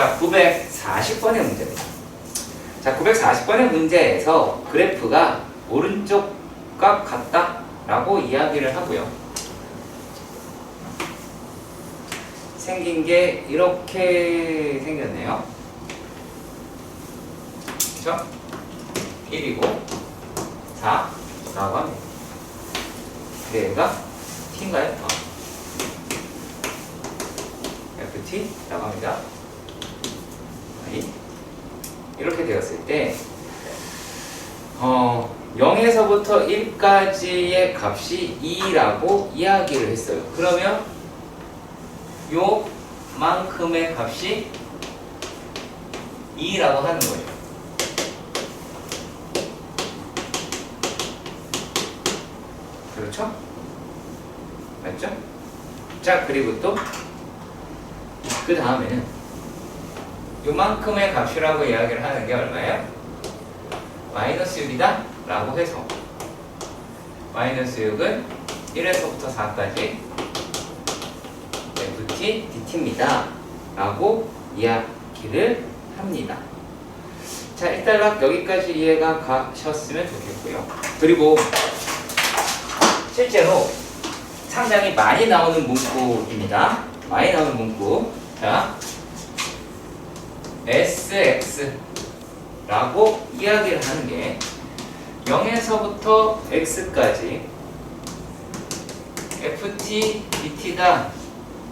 자, 940번의 문제입니다. 자, 940번의 문제에서 그래프가 오른쪽과 같다라고 이야기를 하고요. 생긴 게 이렇게 생겼네요. 그렇죠? 1이고 4라고 합니다. 얘가 t인가요? ft라고 합니다. 이렇게 되었을 때 0에서부터 1까지의 값이 2라고 이야기를 했어요. 그러면 요만큼의 값이 2라고 하는 거예요. 그렇죠? 맞죠? 자, 그리고 또 그 다음에는 요만큼의 값이라고 이야기를 하는 게 얼마예요? 마이너스 6이다 라고 해서 마이너스 6은 1에서부터 4까지 ft dt입니다 라고 이야기를 합니다. 자, 일단 여기까지 이해가 가셨으면 좋겠고요. 그리고 실제로 상당히 많이 나오는 문구입니다. 많이 나오는 문구. 자, sx라고 이야기를 하는 게 0에서부터 x까지 ft dt다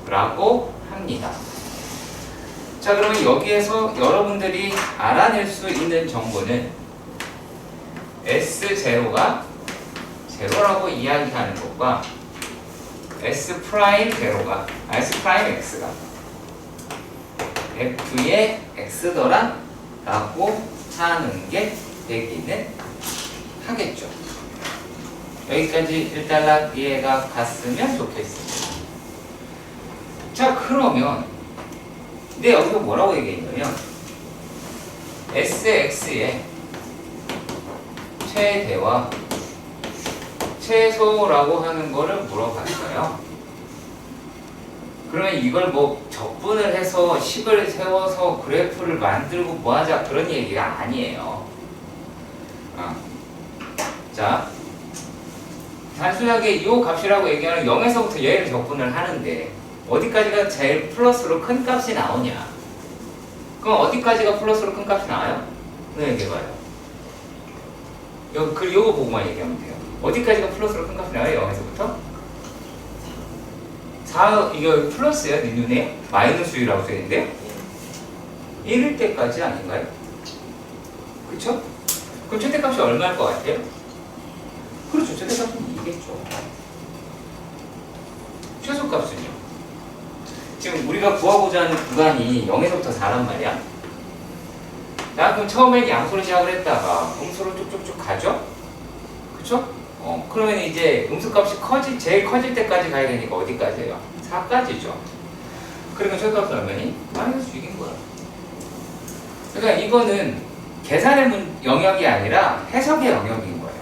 라고 합니다. 자, 그러면 여기에서 여러분들이 알아낼 수 있는 정보는 s0가 제로라고 이야기하는 것과 s 프라임 제로가 s 프라임 x가 f의 x더라 라고 하는 게 되기는 하겠죠. 여기까지 일단락 이해가 갔으면 좋겠습니다. 자, 그러면 근데 여기서 뭐라고 얘기했냐면 sx의 최대와 최소라고 하는 거를 물어봤어요. 그러면 이걸 뭐 적분을 해서 식을 세워서 그래프를 만들고 뭐 하자 그런 얘기가 아니에요. 자, 단순하게 이 값이라고 얘기하는 0에서부터 얘를 적분을 하는데 어디까지가 제일 플러스로 큰 값이 나오냐? 그럼 어디까지가 플러스로 큰 값이 나와요? 네, 얘기해봐요. 요거 보고만 얘기하면 돼요. 어디까지가 플러스로 큰 값이 나와요? 0에서부터? 4, 이거 플러스야, 내 눈에? 마이너스 6이라고 써있는데? 1일 때까지 아닌가요? 그쵸? 그럼 최대값이 얼마일 것 같아요? 그렇죠, 최대값은 2겠죠. 최소값은요? 지금 우리가 구하고자 하는 구간이 0에서부터 4란 말이야? 자, 그럼 처음엔 양수로 시작을 했다가 음수로 쭉쭉쭉 가죠? 그쵸? 그러면 이제 음수값이 제일 커질 때까지 가야 되니까 어디까지예요? 4까지죠. 그러면 최소값은 얼마니? 마이너스 6인 거야. 그러니까 이거는 계산의 영역이 아니라 해석의 영역인 거예요.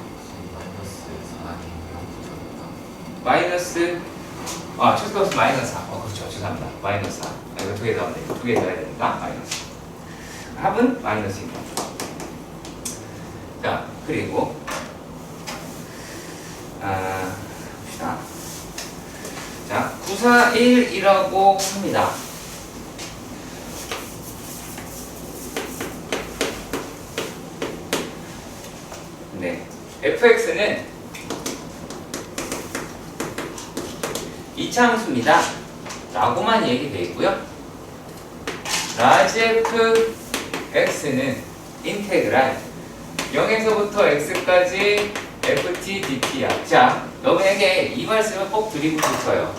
최소값은 마이너스 4. 그렇죠. 죄송합니다. 마이너스 4. 이거 두 개 더 하면 두 개 더 해야 되니까 마이너스. 합은 마이너스입니다. 자, 그리고 봅시다. 자, 941이라고 합니다. 네, fx는 이차함수입니다 라고만 얘기되어 있고요. 라지 f x는 인테그랄 0에서부터 x까지 ft dt야. 자, 너에게 이 말씀을 꼭 드리고 싶어요.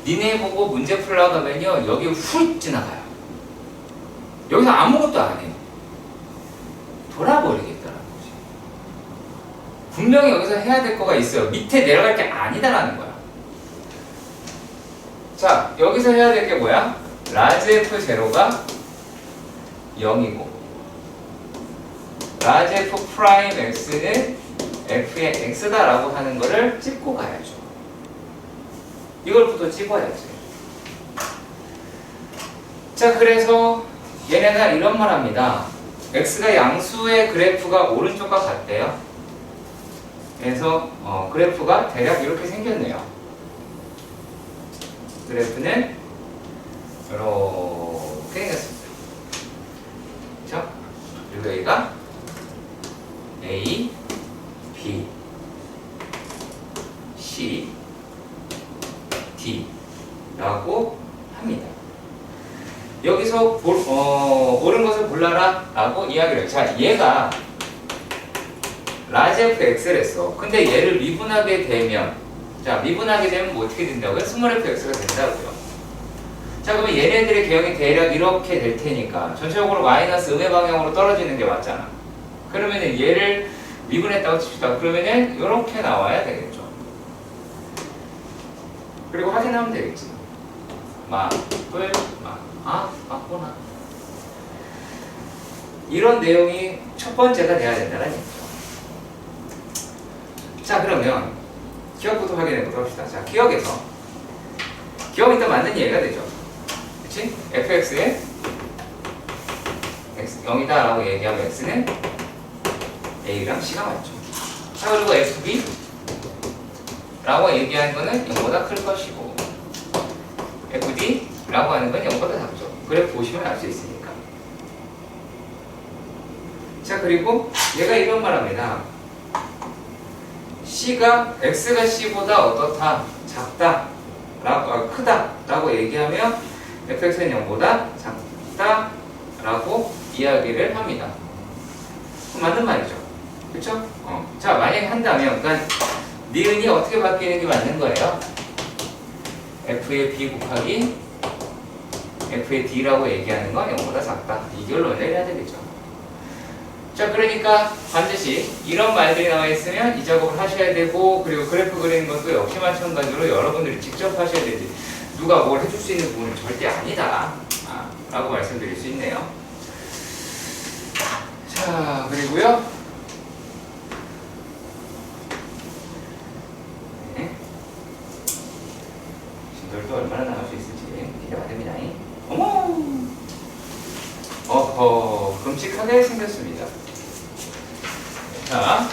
니네 보고 문제 풀려고 하면요, 여기 훅 지나가요. 여기서 아무것도 안 해요. 돌아버리겠다라는 거지. 분명히 여기서 해야 될 거가 있어요. 밑에 내려갈 게 아니다라는 거야. 자, 여기서 해야 될 게 뭐야? 라지 f0가 0이고 라지 f 프라임 x는 f의 x다라고 하는 거를 찍고 가야죠. 이걸부터 찍어야지. 자, 그래서 얘네가 이런 말 합니다. x가 양수의 그래프가 오른쪽과 같대요. 그래서 그래프가 대략 이렇게 생겼네요. 그래프는 이렇게 생겼습니다. 그렇죠? 그리고 여기가 A, B, C, D 라고 합니다. 여기서 옳은 것을 골라라 라고 이야기를 해요. 자, 얘가 라지 fx를 했어. 근데 얘를 미분하게 되면, 자, 미분하게 되면 뭐 어떻게 된다고요? 스몰 fx가 된다고요. 자, 그러면 얘네들의 개형이 대략 이렇게 될 테니까 전체적으로 마이너스 음의 방향으로 떨어지는 게 맞잖아. 그러면은 얘를 미분했다고 칩시다. 그러면은 이렇게 나와야 되겠죠. 그리고 확인하면 되겠지. 맞구나. 이런 내용이 첫 번째가 돼야 된다는 얘기죠. 자, 그러면 기억부터 확인해보도록 합시다. 자, 기억이 일단 맞는 얘기가 되죠. 그치? fx에 x 0이다 라고 얘기하면 x는 a랑 c가 맞죠. 자, 그리고 fb 라고 얘기하는 거는 0보다 클 것이고 fd 라고 하는 건 0보다 작죠. 그래 보시면 알 수 있으니까. 자, 그리고 얘가 이런 말 합니다. x가 c보다 어떻다, 작다, 크다 라고 얘기하면 fx는 0보다 작다 라고 이야기를 합니다. 맞는 말이죠. 그쵸? 자, 만약에 한다면, 그러니까 니은이 어떻게 바뀌는 게 맞는 거예요? f의 b 곱하기 f의 d라고 얘기하는 건 0보다 작다. 이 결론을 내려야 되겠죠. 자, 그러니까 반드시 이런 말들이 나와 있으면 이 작업을 하셔야 되고, 그리고 그래프 그리는 것도 역시 마찬가지로 여러분들이 직접 하셔야 되지, 누가 뭘 해줄 수 있는 부분은 절대 아니다 라고 말씀드릴 수 있네요. 자, 그리고요, 진돌도 얼마나 나올 수 있을지 기대가 됩니다. 어머, 끔찍하게 생겼습니다. 자,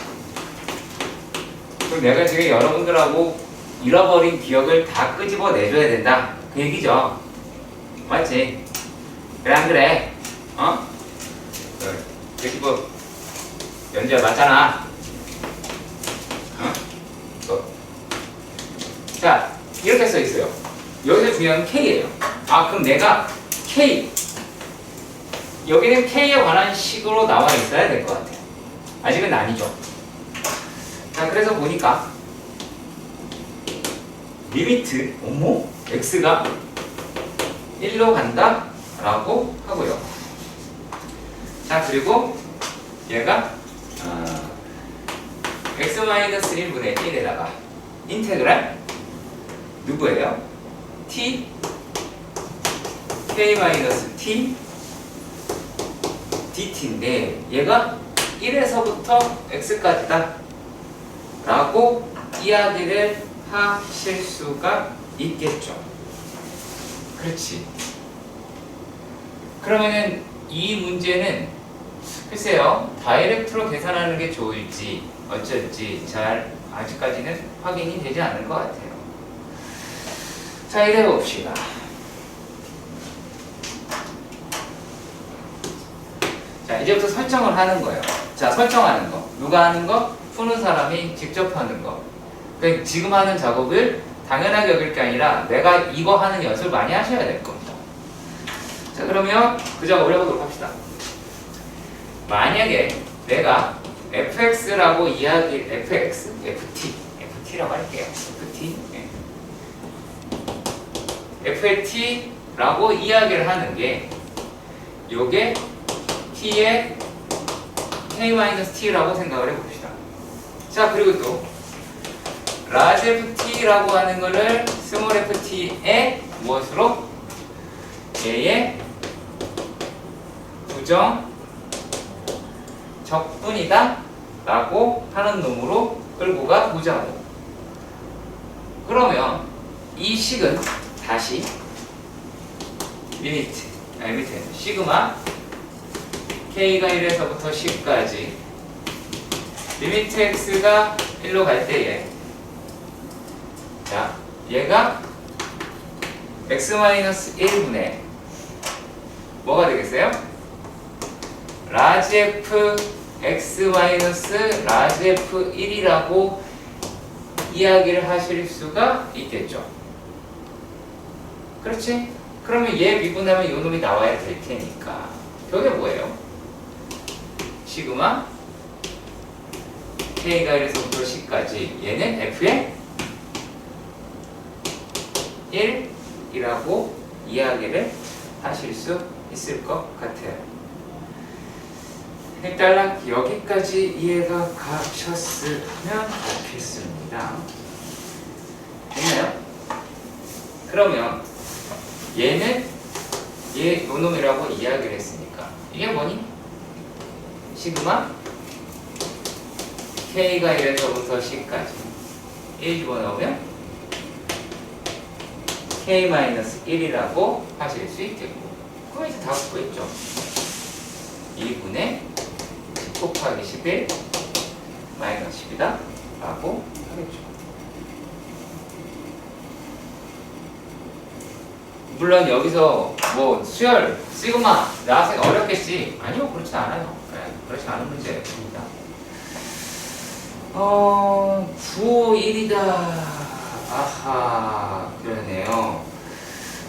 그럼 내가 지금 여러분들하고 잃어버린 기억을 다 끄집어 내줘야 된다, 그 얘기죠. 맞지? 그래 안 그래? 여기 뭐 연주야 맞잖아. 자, 이렇게 써 있어요. 여기서 중요한 건 K예요. 그럼 내가 K, 여기는 K에 관한 식으로 나와 있어야 될 것 같아요. 아직은 아니죠. 자, 그래서 보니까 리미트, x가 1로 간다 라고 하고요. 자, 그리고 얘가 x-1분의 1에다가 인테그랄 누구예요? t k-t dt인데 얘가 1에서부터 x까지다 라고 이야기를 하실 수가 있겠죠. 그렇지. 그러면은 이 문제는 글쎄요, 다이렉트로 계산하는 게 좋을지 어쩔지 잘 아직까지는 확인이 되지 않은 것 같아요. 자, 이래 봅시다. 자, 이제부터 설정을 하는 거예요. 자, 설정하는 거. 누가 하는 거? 푸는 사람이 직접 하는 거. 그러니까 지금 하는 작업을 당연하게 여길 게 아니라 내가 이거 하는 연습을 많이 하셔야 될 겁니다. 자, 그러면 그 작업을 해보도록 합시다. 만약에 내가 fx라고 ft라고 할게요. ft라고 이야기를 하는 게 요게 t의 k-t라고 생각을 해봅시다. 자, 그리고 또 large ft라고 하는 거를 small ft의 무엇으로? 얘의 부정 적분이다 라고 하는 놈으로 끌고 가 보자고. 그러면 이 식은 다시 리미트 시그마 k가 1에서부터 10까지 리미트 x가 1로 갈 때에 자 얘가 x-1분의 뭐가 되겠어요? 라지 f x 라지 f 1이라고 이야기를 하실 수가 있겠죠. 그렇지? 그러면 얘 미분하면 요 놈이 나와야 될 테니까 그게 뭐예요? 시그마 k가 1에서부터 10까지 얘는 f의 1이라고 이야기를 하실 수 있을 것 같아요. 일단 여기까지 이해가 가셨으면 좋겠습니다. 됐나요? 그러면 얘는 얘 요놈이라고 이야기를 했으니까 이게 뭐니? 시그마 k가 1에서부터 10까지 1 집어넣으면 k-1이라고 하실 수 있겠고 그럼 이제 다 구했죠. 2분의 10 곱하기 11 마이너스 10이다 라고 하겠죠. 물론 여기서 뭐 수열, 시그마 나와서 어렵겠지. 아니요, 그렇지 않아요. 네, 그렇지 않은 문제입니다. 951이다. 아하, 그러네요.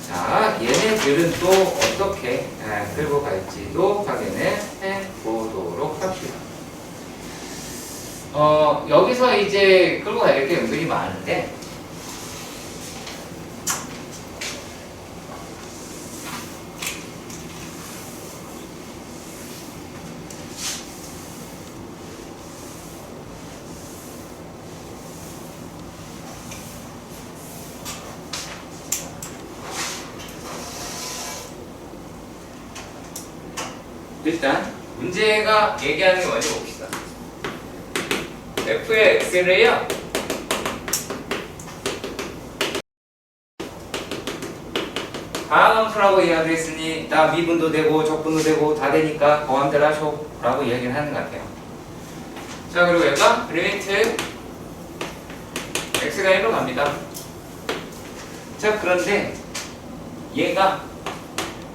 자, 얘네들은 또 어떻게 끌고 갈지도 확인을 해보도록 합시다. 여기서 이제 끌고 가야 될 게 은근히 많은데, 일단 문제가 얘기하는 게 뭔지 봅시다. f의 x를요 다함수라고 이야기했으니 나 미분도 되고 적분도 되고 다 되니까 거함대로 하쇼 라고 이야기를 하는 것 같아요. 자, 그리고 얘가 리미트 x가 1로 갑니다. 자, 그런데 얘가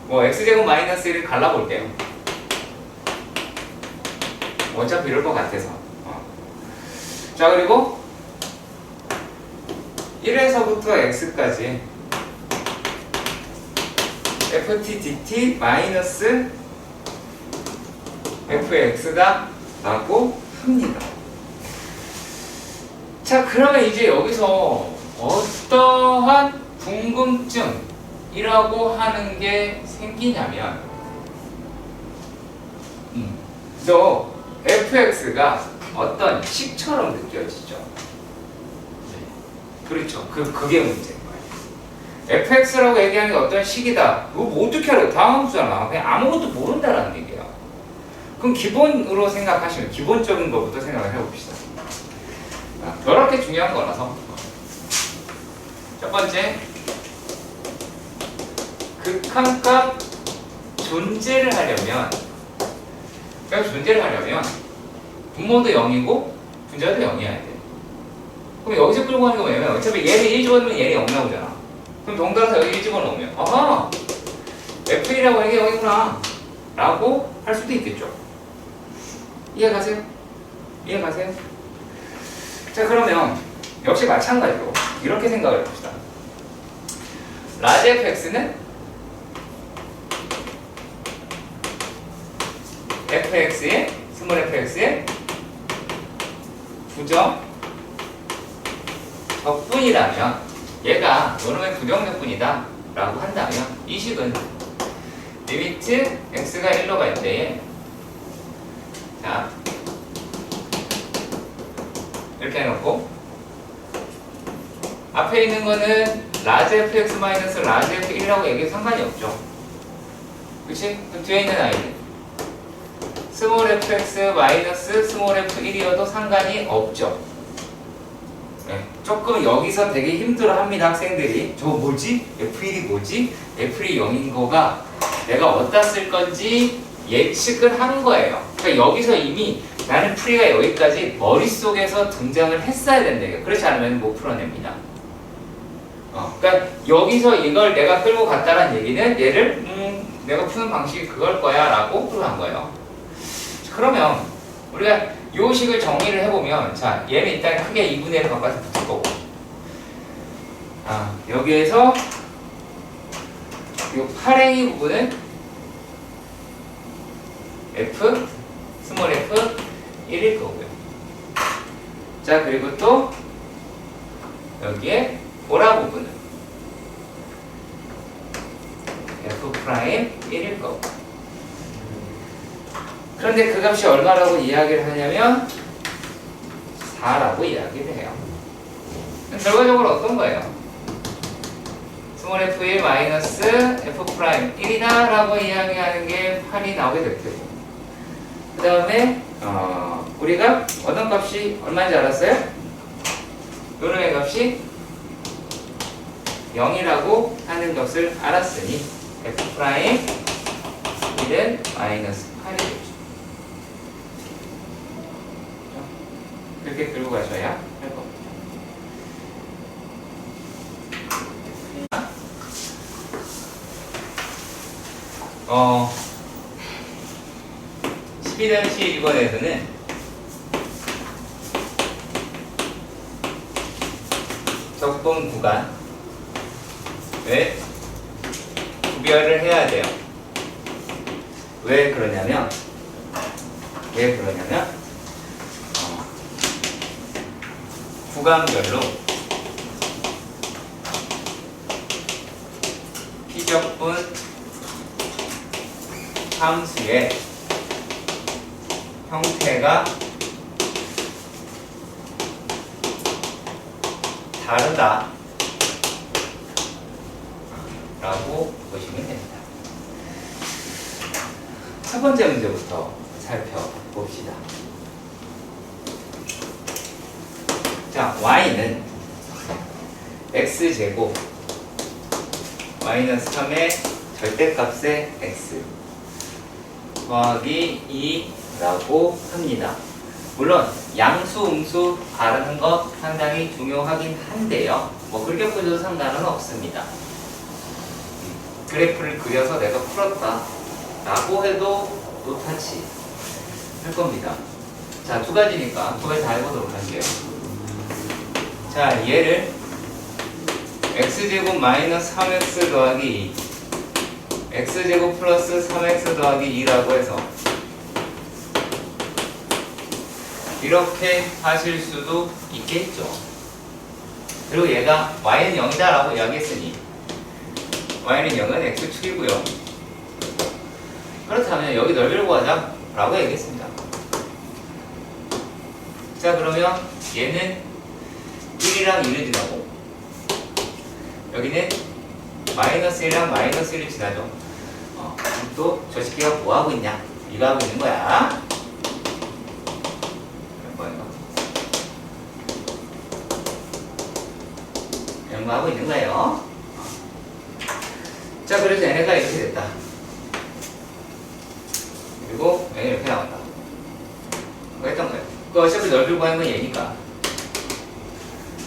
뭐 x제곱 마이너스 1을 갈라볼게요. 어차피 이럴 것 같아서. 자, 그리고 1에서부터 x까지 ft dt 마이너스 fx다 라고 합니다. 자, 그러면 이제 여기서 어떠한 궁금증이라고 하는 게 생기냐면 너 fx가 어떤 식처럼 느껴지죠. 그렇죠. 그게 문제인 거예요. fx라고 얘기하는 게 어떤 식이다. 그거 뭐 어떻게 알아요? 다함수잖아. 그냥 아무것도 모른다라는 얘기야. 그럼 기본으로 생각하시면 기본적인 것부터 생각을 해봅시다. 그렇게 중요한 거라서 첫 번째 극한값 존재를 하려면 분모도 0이고 분자도 0이어야 돼. 그럼 여기서 끌고 가는 게 뭐냐면 어차피 얘를 1 집어넣으면 얘는 0 나오잖아. 그럼 동그라서 여기 1 집어넣으면 아하! F1이라고 이게 0이구나 라고 할 수도 있겠죠. 이해가세요? 이해가세요? 자, 그러면 역시 마찬가지로 이렇게 생각을 해봅시다. 라지 fx는 fx의 스몰 fx의 부정 적분이라면 얘가 요놈의 부정적분이다 라고 한다면 이 식은 리미트 x가 1로 갈 때에 자 이렇게 해놓고 앞에 있는 거는 라지 fx 마이너스 라지 f1이라고 얘기해도 상관이 없죠. 그치? 그럼 뒤에 있는 아이는 스몰 fx 마이너스 스몰 f1이어도 상관이 없죠. 네, 조금 여기서 되게 힘들어합니다. 학생들이 저 뭐지? f1이 뭐지? f1이 0인 거가 내가 어디다 쓸 건지 예측을 하는 거예요. 그러니까 여기서 이미 나는 풀이가 여기까지 머릿속에서 등장을 했어야 된다. 그렇지 않으면 못 풀어냅니다. 그러니까 여기서 이걸 내가 끌고 갔다는 얘기는 얘를 내가 푸는 방식이 그걸 거야 라고 끌고 간 거예요. 그러면 우리가 요 식을 정리를 해보면 자 얘는 일단 크게 2분의 1을 바꿔서 붙을 거고 여기에서 요 8A 부분은 F, 스몰 f 1일 거고요. 자 그리고 또 여기에 보라 부분은 F 프라임 1일 거고. 그런데 그 값이 얼마라고 이야기를 하냐면 4라고 이야기를 해요. 결과적으로 어떤 거예요? 스몰 f1 마이너스 f 프라임 1이다 라고 이야기하는 게 8이 나오게 될 테고, 그 다음에 우리가 어떤 값이 얼마인지 알았어요? 요놈의 값이 0이라고 하는 것을 알았으니 f 프라임 1은 마이너스 8이 되죠. 그렇게 끌고 가셔야 할 겁니다. 12-1번에서는 적분 구간을 구별을 해야 돼요. 왜 그러냐면 구간별로 피적분 함수의 형태가 다르다 라고 보시면 됩니다. 첫 번째 문제부터 살펴봅시다. 자, y는 x제곱 마이너스 3의 절대값의 x 더하기 2라고 합니다. 물론 양수, 음수 바르는 것 상당히 중요하긴 한데요. 뭐 그렇게 보셔도 상관은 없습니다. 그래프를 그려서 내가 풀었다 라고 해도 노타치 할 겁니다. 자, 두 가지니까 두 가지 다 해보도록 할게요. 자, 얘를 x제곱 마이너스 3x 더하기 2 x제곱 플러스 3x 더하기 2라고 해서 이렇게 하실 수도 있겠죠. 그리고 얘가 y는 0이다 라고 이야기했으니 y는 0은 x축이고요. 그렇다면 여기 넓이를 구하자 라고 얘기했습니다. 자, 그러면 얘는 1이랑 2를 지나고 여기는 마이너스 1이랑 마이너스 1을 지나죠. 또 저 새끼가 뭐 하고 있냐? 이거 하고 있는 거야. 이런 거 하고 있는 거예요. 자, 그래서 얘네가 이렇게 됐다. 그리고 얘는 이렇게 나왔다. 뭐 했던 거예요? 그 어차피 넓이를 구하는 건 얘니까.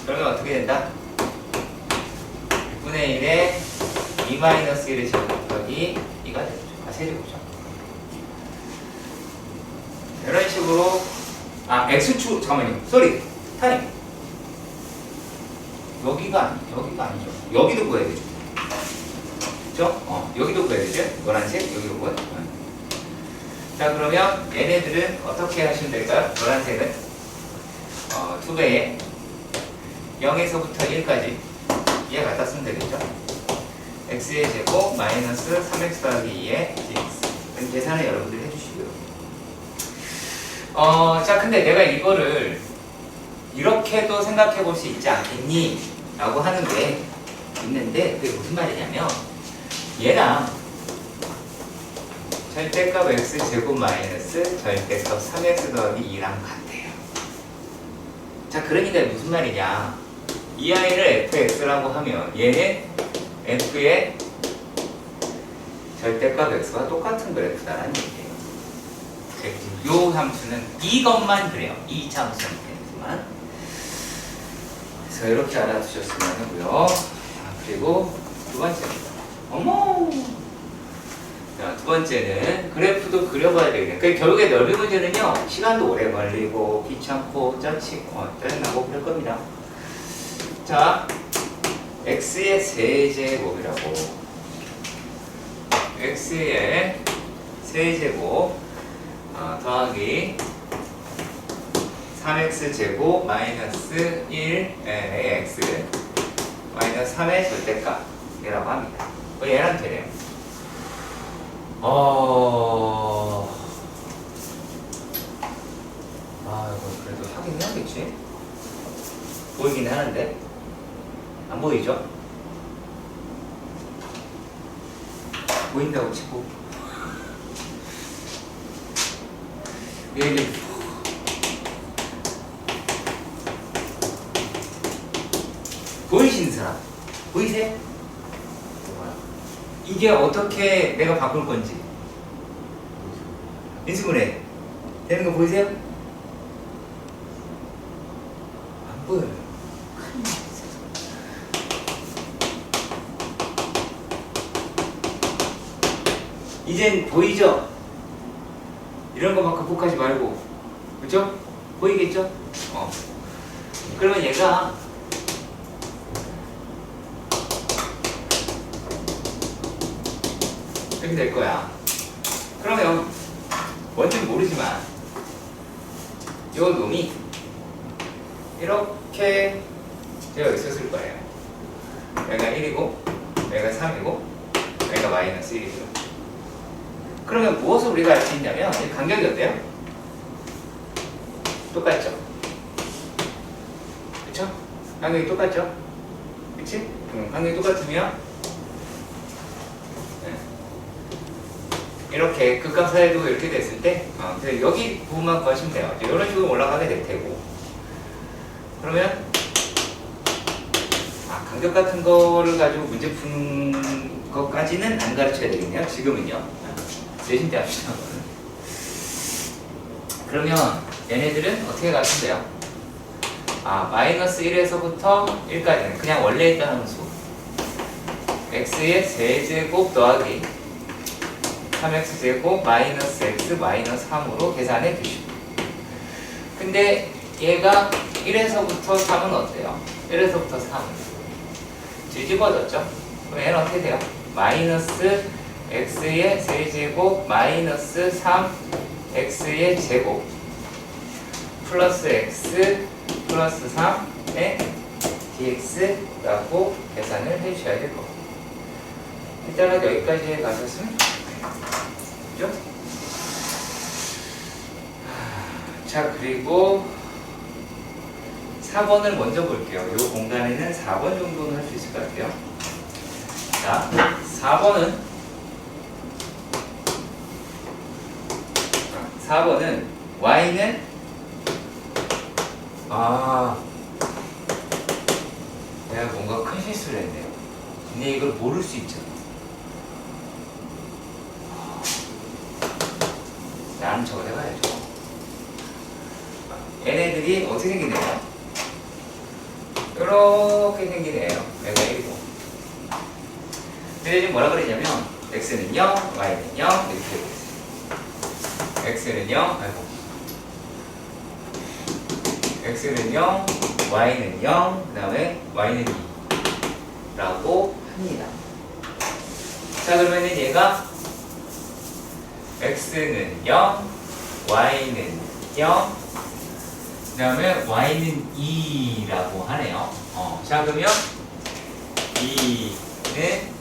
그러면 어떻게 된다? 6분의 1에 2-1을 제곱하기 2가 되죠. 세제곱이죠. 이런 식으로 x축, 잠깐만요. 쏘리. 타임. 여기가 아니죠. 여기도 구해야 되죠. 그쵸? 여기도 구해야 되죠. 노란색, 여기도 구해. 자, 그러면 얘네들은 어떻게 하시면 될까요? 노란색은 2배에 0에서부터 1까지 얘 갖다 쓰면 되겠죠? x의 제곱 마이너스 3x 더하기 2의 dx. 계산을 여러분들이 해주시고요. 자, 근데 내가 이거를 이렇게도 생각해 볼 수 있지 않겠니? 라고 하는 게 있는데, 그게 무슨 말이냐면 얘랑 절대값 x 제곱 마이너스 절대값 3x 더하기 2랑 같아요. 자, 그러니까 무슨 말이냐? 이 아이를 fx라고 하면 얘는 f의 절대값 x와 똑같은 그래프다라는 얘기예요. 요 함수는 이것만 그래요. 2차 함수는 되지만. 그래서 이렇게 알아두셨으면 하고요. 그리고 두 번째입니다. 어머! 자, 두 번째는 그래프도 그려봐야 되겠네요. 그러니까 결국에 넓이 문제는요, 시간도 오래 걸리고, 귀찮고, 짜치고, 짜증나고 그럴 겁니다. 자, x의 세제곱이라고. x의 세제곱 더하기 3x제곱 마이너스 1의 x 마이너스 3의 절대값이라고 합니다. 얘랑 되네요. 이거 그래도 하긴 해야겠지. 보이긴 하는데 안 보이죠? 보인다고 치고 얘를 보이시는 사람 보이세요? 이게 어떻게 내가 바꿀 건지 인수분해 되는 거 보이세요? 안 보여요. 이젠 보이죠? 이런 것만 극복하지 말고, 그죠? 보이겠죠? 그러면 얘가 이렇게 될 거야. 그러면 뭔지는 모르지만 요 놈이 이렇게 되어 있었을 거예요. 얘가 1이고, 얘가 3이고, 얘가 마이너스 1이죠. 그러면 무엇을 우리가 알 수 있냐면 이 간격이 어때요? 똑같죠? 그쵸? 간격이 똑같죠? 그치? 간격이 똑같으면 이렇게 극값 사이도 이렇게 됐을 때 여기 부분만 구하시면 돼요. 이런 식으로 올라가게 될 테고 그러면 간격 같은 거를 가지고 문제 푸는 것까지는 안 가르쳐야 되겠네요. 지금은요. 내신 때 합시다. 그러면 얘네들은 어떻게 가르친대요? 마이너스 1에서부터 1까지는 그냥 원래 있던 함수 x의 세제곱 더하기 3x제곱 마이너스 x 마이너스 3으로 계산해 주시고 근데 얘가 1에서부터 3은 어때요? 1에서부터 3은 뒤집어졌죠? 그럼 얘는 어떻게 돼요? 마이너스 x의 세제곱 마이너스 3x의 제곱 플러스 x 플러스 3의 dx라고 계산을 해주셔야 될 겁니다. 일단은 여기까지 가셨으면 그죠? 자, 그리고 4번을 먼저 볼게요. 이 공간에는 4번 정도는 할 수 있을 것 같아요. 자, 4번은 y는 내가 뭔가 큰 실수를 했네요. 근데 이걸 모를 수 있잖아. 나는 저거 해봐야죠. 얘네들이 어떻게 생기네요? 이렇게 생기네요. 얘가 1이고. 근데 지금 뭐라 그랬냐면 x는 0, y는 0 이렇게 되고 있어요. x는 0, x는 0, y는 0, 그 다음에 y는 2 라고 합니다. 자, 그러면 얘가 x는 0, y는 0, 그 다음에 y는 2라고 하네요. 자, 그러면 2는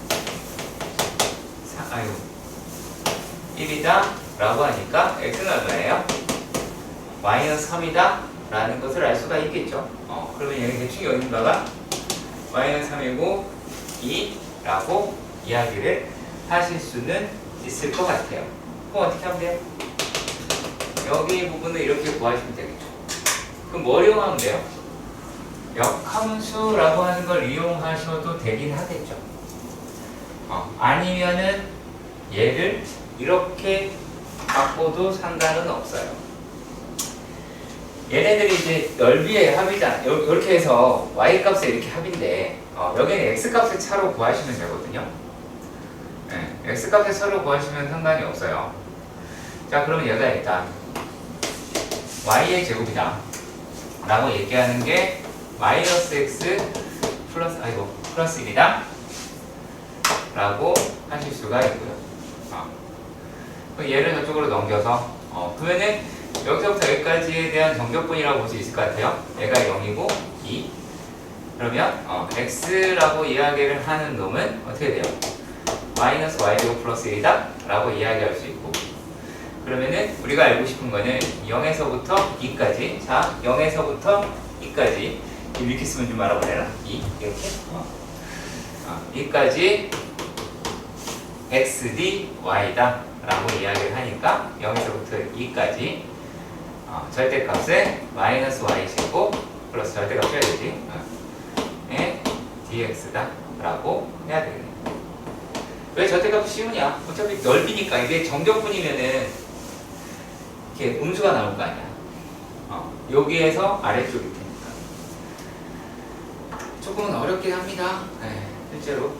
1이다 라고 하니까 x는 얼마예요? 마이너스 3이다 라는 것을 알 수가 있겠죠. 그러면 여기 대충 여기 있는 바가 마이너스 3이고 2라고 이야기를 하실 수는 있을 것 같아요. 그럼 어떻게 하면 돼요? 여기 부분을 이렇게 구하시면 되겠죠. 그럼 뭐 이용하면 돼요? 역함수라고 하는 걸 이용하셔도 되긴 하겠죠. 아니면은 얘를 이렇게 바꿔도 상관은 없어요. 얘네들이 이제 넓이의 합이다. 이렇게 해서 y 값에 이렇게 합인데 여기는 x 값의 차로 구하시면 되거든요. 네, x 값의 차로 구하시면 상관이 없어요. 자, 그러면 얘가 일단 y의 제곱이다 라고 얘기하는 게 마이너스 x 플러스 1이다 라고 하실 수가 있고요. 얘를 저쪽으로 넘겨서 그러면은 여기서부터 여기까지에 대한 정적분이라고 볼 수 있을 것 같아요. 얘가 0이고 2. 그러면 x라고 이야기를 하는 놈은 어떻게 돼요? 마이너스 y제곱 플러스 1이다 라고 이야기할 수 있고, 그러면은 우리가 알고 싶은 거는 0에서부터 2까지, 자 0에서부터 2까지 이렇게 쓰면 좀 알아보래라. 2 이렇게 2까지 xd y다 라고 이야기를 하니까 0에서부터 2까지 절대값에 마이너스 y제곱 플러스 절대값 써야 되지. dx다 라고 해야 되겠네. 왜 절대값이 쉬우냐? 어차피 넓이니까. 이게 정적분이면은 이렇게 음수가 나올 거 아니야. 여기에서 아래쪽일 테니까. 조금은 어렵긴 합니다. 실제로.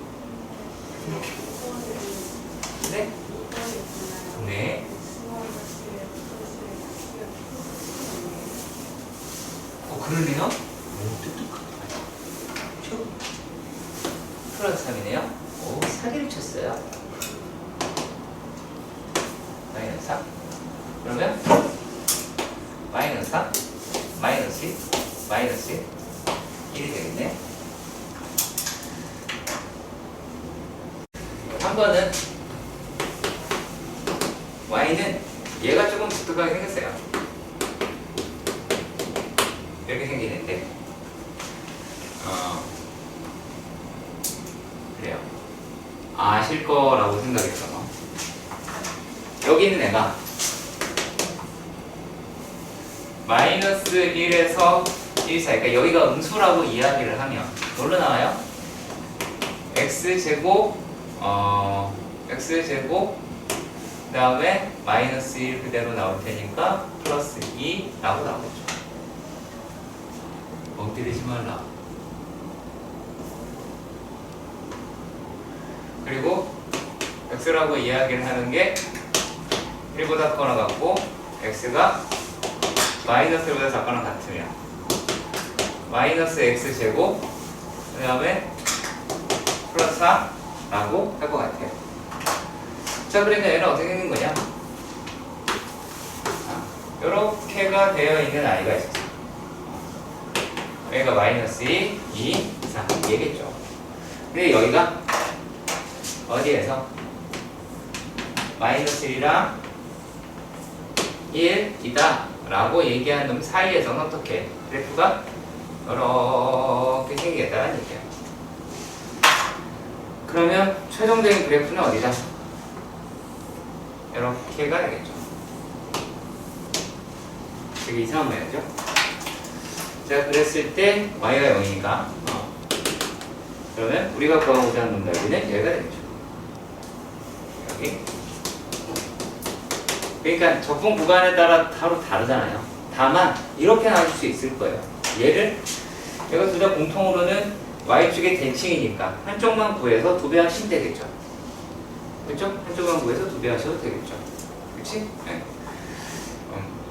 네? 네. 그러네요? 오, 똑똑하다. 플러스 3이네요? 오, 사기를 쳤어요. 마이너스 3. 그러면 마이너스 3, 마이너스 1, 마이너스 1, 1이 되겠네. 한 번은 y는 얘가 조금 독특하게 생겼어요. 이렇게 생기는데 그래요. 아실 거라고 생각했어. 여기 있는 애가 마이너스 1에서 1 사이, 그러니까 여기가 음수라고 이야기를 하면 뭘로 나와요? x제곱 x제곱 그 다음에 마이너스 1 그대로 나올 테니까 플러스 2라고 나오겠죠. 멍때리지 말라. 그리고 x라고 이야기를 하는 게 1보다 크거나 같고 x가 마이너스 1보다 작거나 같으면 마이너스 x제곱 그 다음에 플러스 4라고 할 것 같아요. 자, 그러니까 얘는 어떻게 되는 거냐? 이렇게가 되어 있는 아이가 있었어요. 여기가 마이너스 2, 2, 4 얘겠죠. 근데 여기가 어디에서 마이너스 1이랑 1이다 라고 얘기하는 놈 사이에서는 어떻게 그래프가 이렇게 생기겠다는 얘기예요. 그러면 최종적인 그래프는 어디다? 이렇게가 되겠죠. 되게 이상한 모양이죠. 자, 그랬을 때 y가 0이니까 그러면 우리가 구하고자 하는 넓이는 여기가 되겠죠. 여기. 그러니까 적분 구간에 따라 바로 다르잖아요. 다만 이렇게 나눌 수 있을 거예요. 얘가 둘 다 공통으로는 y축의 대칭이니까 한쪽만 구해서 2배 하시면 되겠죠. 그렇죠? 한쪽만 구해서 2배 하셔도 되겠죠. 그렇지? 네.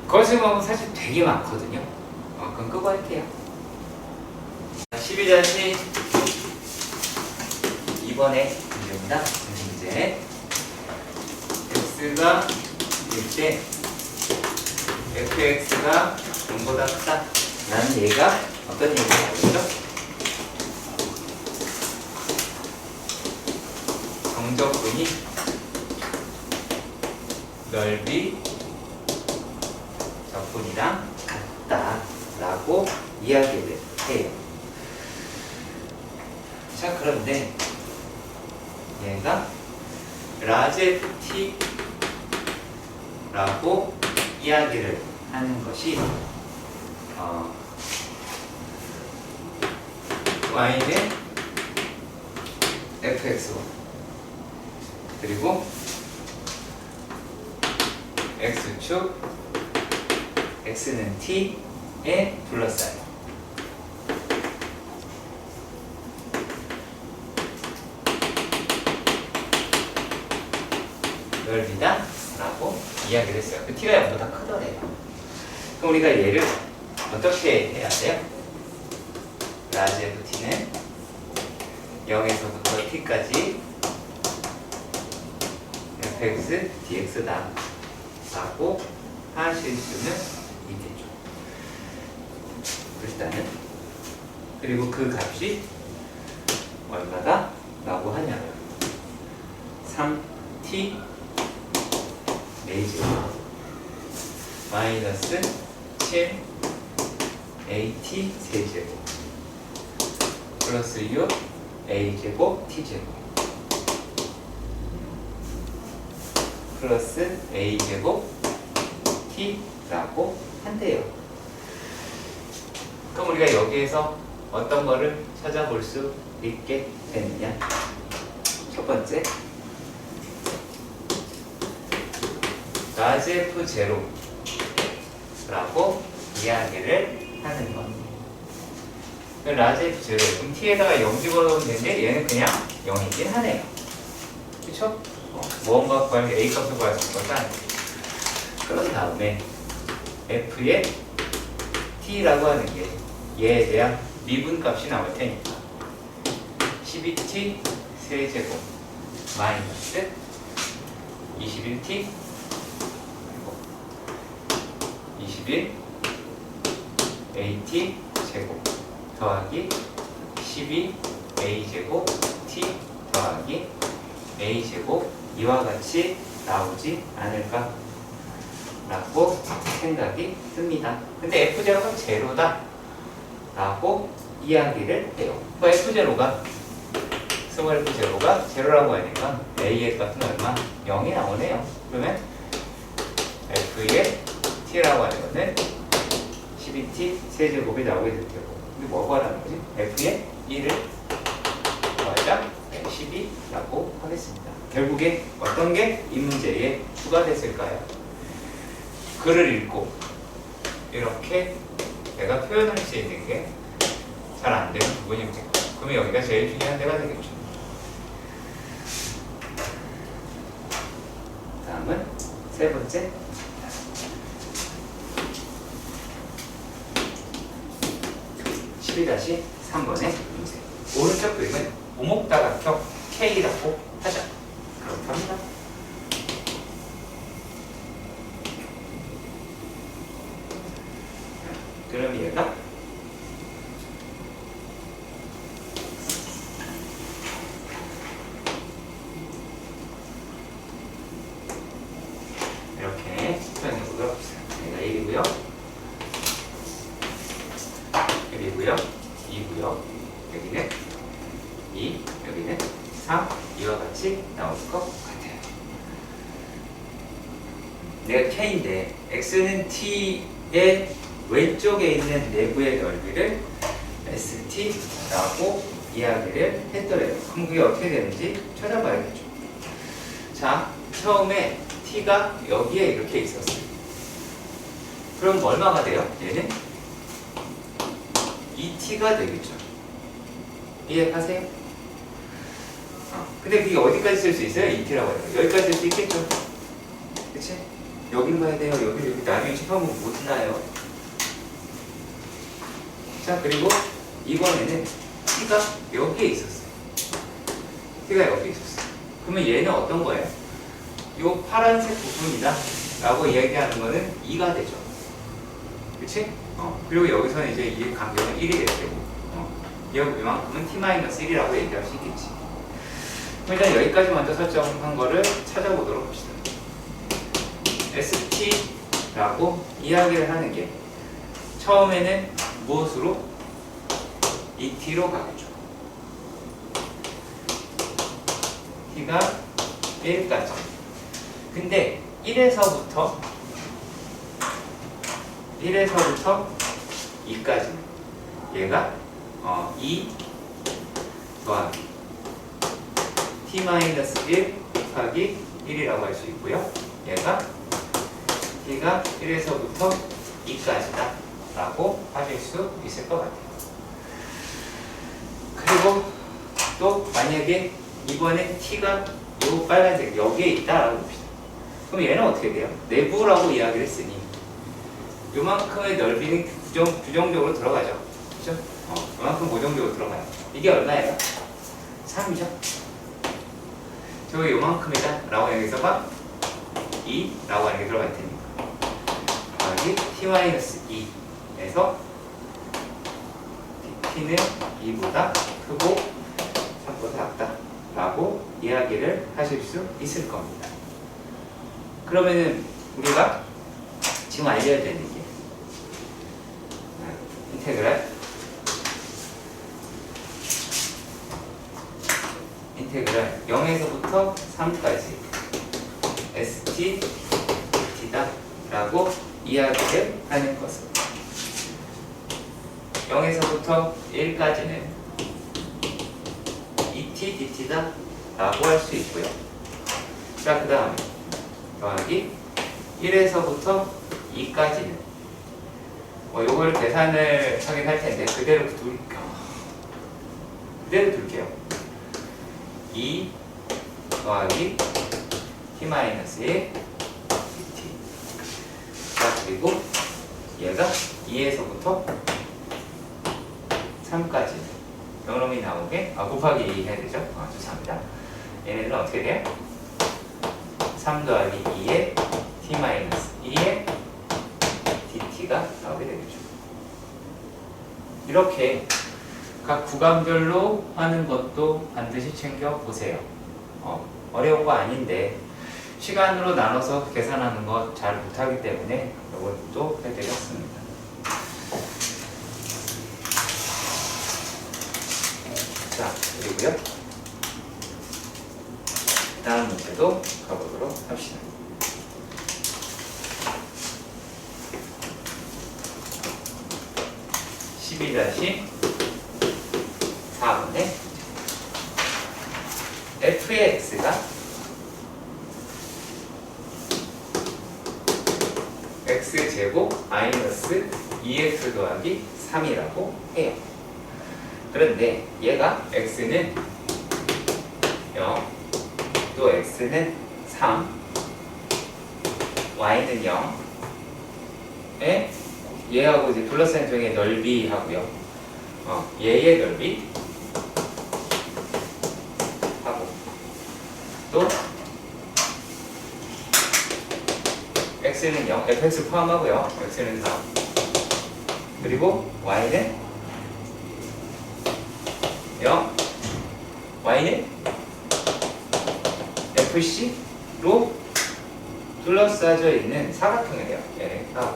거실하면 사실 되게 많거든요. 그럼 끄고 할게요. 12-2번의 문제입니다. 문제. x가 1때 fx가 0보다 크다 라는 얘기가 어떤 얘기가 나오죠? 정적분이 넓이 적분이랑 같다 라고 이야기를 해요. 자, 그런데 얘가 라제티 라고 이야기를 하는 것이 y는 fx고 그리고 x축 x는 t에 둘러싸요. 넓이다 라고 이야기를 했어요. 그 t가 0보다 크더래요. 그럼 우리가 얘를 어떻게 해야 돼요? 라지 ft는 0에서부터 t까지 fx dx다 라고 하실 수는 있겠죠. 일단은. 그리고 그 값이 얼마다? 라고 하냐면 3t a제곱 마이너스 7 at 세제곱 플러스 6 a제곱 t제곱 플러스 a제곱 t라고 한대요. 그럼 우리가 여기에서 어떤 거를 찾아볼 수 있게 되느냐? 첫 번째, 라지 f0라고 이야기를 하는 것. 라지 f0, 그럼 t에다가 0 집어넣으면 되는데 얘는 그냥 0이긴 하네요. 그쵸? 무언가 구하는 게 a 값을 구할 수 있는 것도 아니고. 그런 다음에 f의 t라고 하는 게 얘에 대한 미분값이 나올 테니까 12t 세제곱 마이너스 21t 21 at 제곱 더하기 12 a 제곱 t 더하기 a 제곱 이와 같이 나오지 않을까 라고 생각이 듭니다. 근데 f0가 제로다 라고 이야기를 해요. 그 f0가 스몰 f0가 제로라고 하니까 a의 값은 얼마? 0이 나오네요. 그러면 f의 t라고 하는 거는 12t 세제곱이 나오게 될 테고, 근데 뭐가 하는 거지? f의 1을 더하자 12라고 하겠습니다. 결국에 어떤 게 이 문제에 추가됐을까요? 글을 읽고 이렇게 내가 표현할 수 있는 게 잘 안 되는 부분입니다. 그러면 여기가 제일 중요한 데가 되겠죠. 다음은 세 번째, 12-3번의 문제. 오른쪽 그림은 오목다각형 K라고 하자. 그렇게 합니다. 그럼 얘가 이렇게 표현해 보도록 하겠습니다. 얘가 1이고요. 1이고요. 2고요. 여기는 2, 여기는 3, 이와 같이 나올 것 같아요. 내가 K인데 X는 T의 왼쪽에 있는 내부의 넓이를 ST라고 이야기를 했더래요. 그럼 그게 어떻게 되는지 찾아봐야겠죠. 자, 처음에 T가 여기에 이렇게 있었어요. 그럼 얼마가 돼요? 얘는 2T가 되겠죠. 이해하세요? 근데 그게 어디까지 쓸 수 있어요? 2T라고 해요. 여기까지 쓸 수 있겠죠? 그치? 여기를 봐야 돼요. 여기 나중에 칠하면 못 나요. 자, 그리고 이번에는 T가 여기에 있었어요. T가 여기 있었어요. 그러면 얘는 어떤 거예요? 이 파란색 부분이다 라고 이야기하는 거는 2가 되죠. 그치? 그리고 여기서는 이제 이 간격은 1이 될 테고, 이만큼은 t-1이라고 얘기할 수 있겠지. 그럼 일단 여기까지 먼저 설정한 거를 찾아보도록 합시다. ST라고 이야기를 하는 게 처음에는 무엇으로? 이 t로 가겠죠. t가 1까지. 근데 1에서부터 2까지 얘가 2 더하기 t-1 곱하기 1이라고 할 수 있고요. 얘가 t가 1에서부터 2까지다 라고 하실 수 있을 것 같아요. 그리고 또 만약에 이번에 t가 요 빨간색 여기에 있다라고 봅시다. 그럼 얘는 어떻게 돼요? 내부라고 이야기를 했으니 요만큼의 넓이는 규정적으로 들어가죠. 그죠? 요만큼 고정적으로 들어가요. 이게 얼마예요? 3이죠? 저기 요만큼이다 라고 여기서가 2라고 하는 게 들어갈 테니까 여기 t-2에서 t는 2보다 크고 3보다 작다 라고 이야기를 하실 수 있을 겁니다. 그러면은 우리가 지금 알려야 되는 게 인테그랄 0에서부터 3까지 st t다 라고 이야기를 하는 것은 0에서부터 1까지는 2t dt다 라고 할 수 있고요. 자, 그 다음에 더하기 1에서부터 2까지는 요걸 계산을 하긴 할 텐데 그대로 둘게요. 2 더하기 t-1 dt. 자, 그리고 얘가 2에서부터 3까지 영놈이 나오게 곱하기 2 해야 되죠? 죄송합니다. 얘네들은 어떻게 돼요? 3 더하기 2에 t-2에 dt가 나오게 되겠죠. 이렇게 각 구간별로 하는 것도 반드시 챙겨보세요. 어려운 거 아닌데 시간으로 나눠서 계산하는 거 잘 못하기 때문에 이것도 해드렸습니다. 자, 그리고요. 다음 문제도 가보도록 합시다. (12-4번에) f의 x가 x제곱 마이너스 2x 더하기 3이라고 해요. 그런데 얘가 x는 0, 또 x는 3, y는 0에 얘하고 이제 둘러싼 쪽의 넓이 하고요. 얘의 넓이 하고 또 x는 0, fx 포함하고요. x는 3 그리고 y는 0, y는 fc로 둘러싸져 있는 사각형이래요. 얘가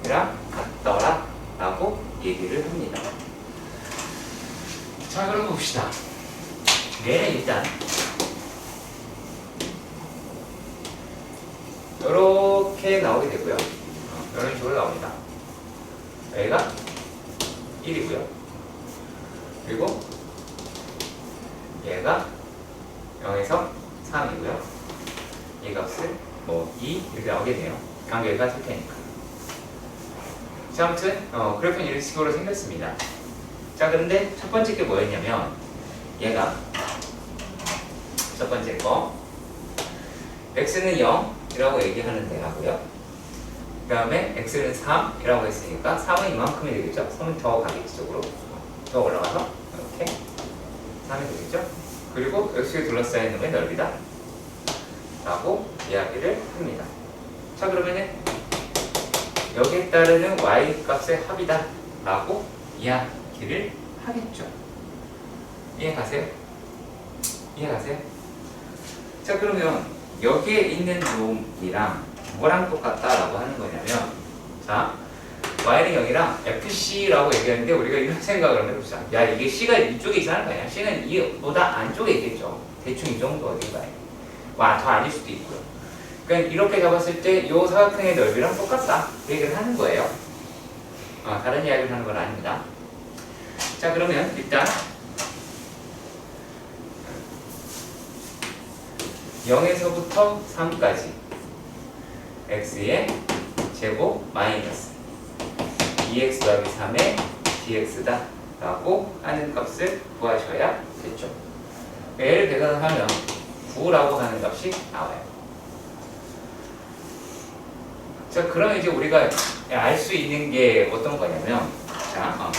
랑 같더라 라고 얘기를 합니다. 자, 그럼 봅시다. 얘는 일단 이렇게 나오게 되고요. 이런 식으로 나옵니다. 여기가 1이고요. 그리고 얘가 0에서 3이고요. 이 값을 2 이렇게 나오게 돼요. 간격이 같을 테니까. 자, 아무튼 그래프는 이런 식으로 생겼습니다. 자, 그런데 첫 번째 게 뭐였냐면 얘가 첫 번째 거 x는 0이라고 얘기하는 데하고요. 그 다음에 x는 3이라고 했으니까 3은 이만큼이 되겠죠. 3은 더 가겠지 쪽으로 더 올라가서 이렇게 3이 되겠죠. 그리고 x에 둘러싸인 놈의 넓이다 라고 이야기를 합니다. 자, 그러면은 여기에 따르는 y 값의 합이다 라고 이야기를 하겠죠. 이해가세요? 이해가세요? 자, 그러면 여기에 있는 놈이랑 뭐랑 똑같다 라고 하는 거냐면, 자, y는 0이랑 fc라고 얘기하는데 우리가 이런 생각을 한번 해봅시다. 야, 이게 c가 이쪽에 이상한 거 아니야? c는 이보다 안쪽에 있겠죠. 대충 이 정도 어딘가에. 와, 더 아닐 수도 있고요. 그러니까 이렇게 잡았을 때 이 사각형의 넓이랑 똑같다 그 얘기를 하는 거예요. 다른 이야기를 하는 건 아닙니다. 자, 그러면 일단 0에서부터 3까지 x의 제곱 마이너스 2x 더하기 3의 dx다 라고 하는 값을 구하셔야 됐죠. 얘를 계산하면 9라고 하는 값이 나와요. 자, 그럼 이제 우리가 알 수 있는 게 어떤 거냐면, 자,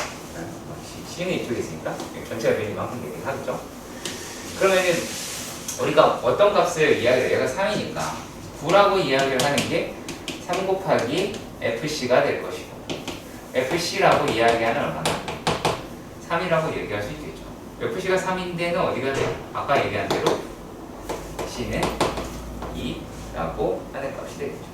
C는 이쪽에 있으니까 전체가 변이 이만큼 되긴 하겠죠. 그러면은 우리가 어떤 값을 이야기를, 얘가 3이니까 9라고 이야기를 하는 게 3 곱하기 FC가 될 것이고, FC라고 이야기하는 얼마나? 3이라고 얘기할 수 있겠죠. FC가 3인데는 어디가 돼요? 아까 얘기한 대로 C는 2라고 하는 값이 되겠죠.